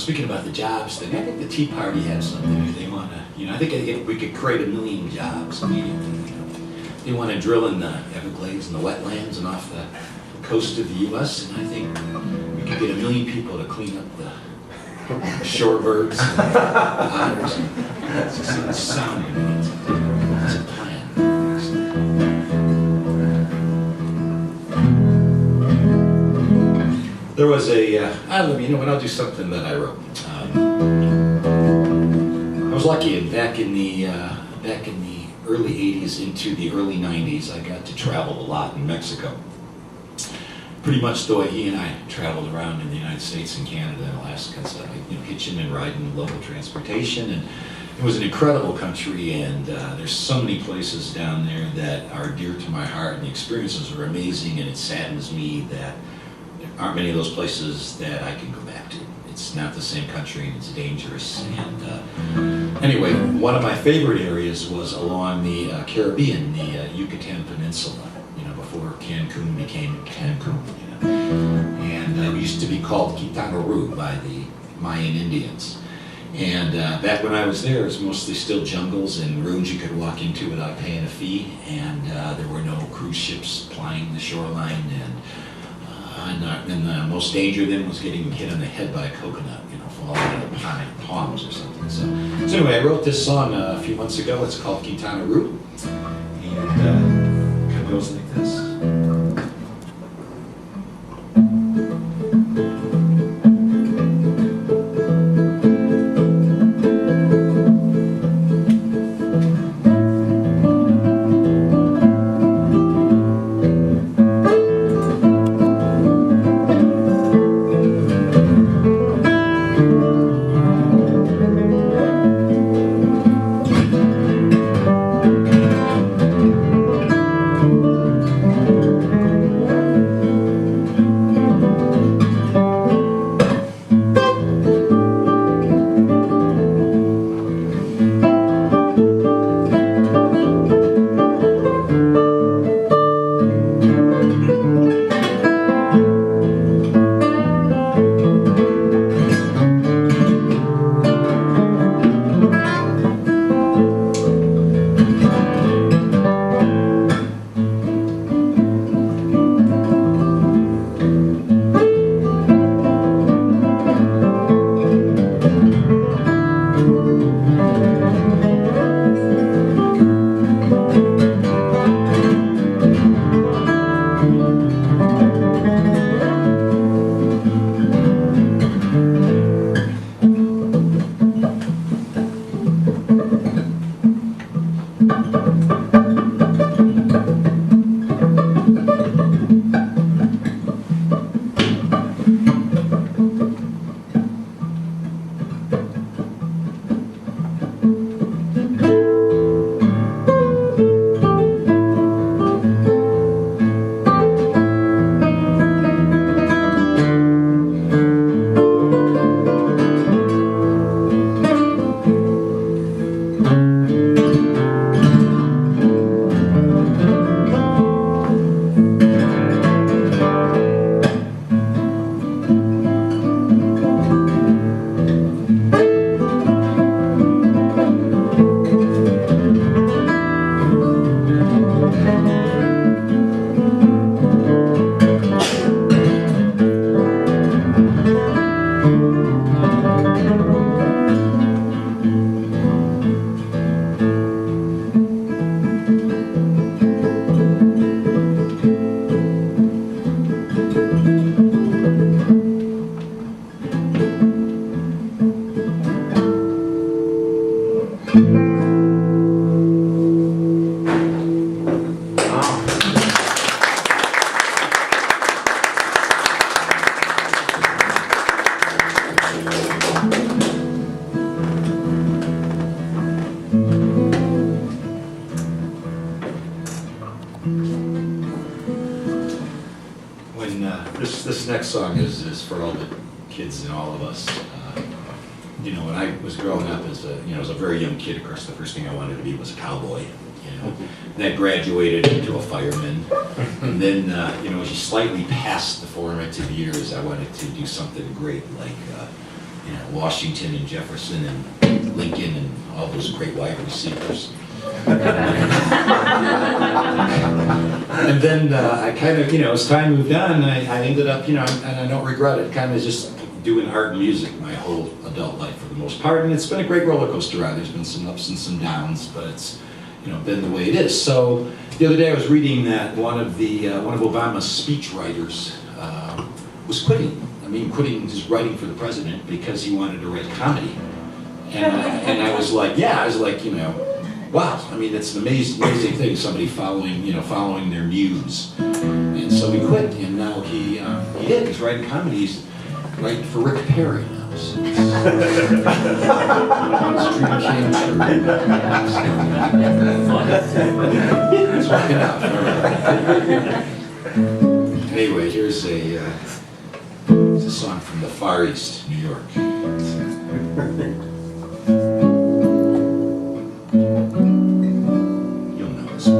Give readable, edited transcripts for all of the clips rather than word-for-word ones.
speaking about the jobs thing, I think the Tea Party had something. They want to, I think we could create 1 million jobs immediately. They want to drill in the Everglades and the wetlands and off the coast of the U.S. And I think we could get 1 million people to clean up the shorebirds and the otters. It's just sounding. It's a plan. There was I'll do something that I wrote. I was lucky, and back in the early 80s into the early 90s, I got to travel a lot in Mexico. Pretty much the way he and I traveled around in the United States and Canada and Alaska, so hitching and riding local transportation, and it was an incredible country, and there's so many places down there that are dear to my heart, and the experiences are amazing, and it saddens me that there aren't many of those places that I can go back to. It's not the same country, and it's dangerous. And anyway, one of my favorite areas was along the Caribbean, the Yucatan Peninsula. Before Cancun became Cancun. And it used to be called Quintana Roo by the Mayan Indians. And back when I was there, it was mostly still jungles and ruins you could walk into without paying a fee. And there were no cruise ships plying the shoreline. And the most danger then was getting hit on the head by a coconut, falling out of palms or something. So anyway, I wrote this song a few months ago. It's called Quintana Roo. And it goes like this. This next song is for all the kids and all of us. When I was growing up as a very young kid, of course, the first thing I wanted to be was a cowboy. Then graduated into a fireman, and then as you slightly past the formative years, I wanted to do something great like Washington and Jefferson and Lincoln and all those great wide receivers. And then I kind of, as time moved on, I ended up, and I don't regret it, kind of just doing art and music my whole adult life for the most part. And it's been a great roller coaster ride. There's been some ups and some downs, but it's, been the way it is. So the other day I was reading that one of Obama's speechwriters was quitting his writing for the president because he wanted to write comedy. And I was like, wow, it's an amazing thing, somebody following their muse. And so he quit, and now he's writing comedy. He's writing for Rick Perry now. So his dream came true. It's working out. Anyway, here's a song from the Far East, New York. You'll know this one.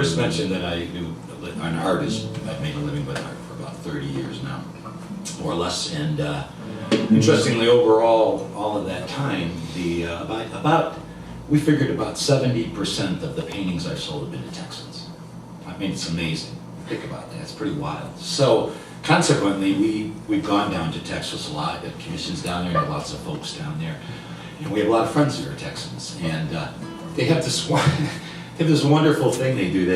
Chris mentioned that I knew an artist. I've made a living with art for about 30 years now, more or less. And interestingly, overall, all of that time, we figured about 70% of the paintings I've sold have been to Texans. It's amazing. Think about that. It's pretty wild. So consequently, we've gone down to Texas a lot. At commissions down there, and lots of folks down there. And we have a lot of friends who are Texans, and they have this wonderful thing they do.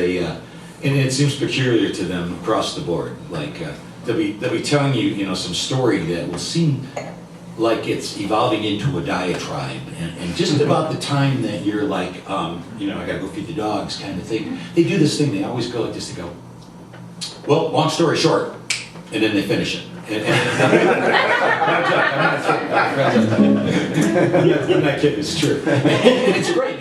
And it seems peculiar to them across the board. Like they'll be telling you, some story that will seem like it's evolving into a diatribe, and just about the time that you're like, I gotta go feed the dogs, kind of thing. They do this thing. They always go like this. They go, well, long story short, and then they finish it. I'm not kidding. It's true. It's great.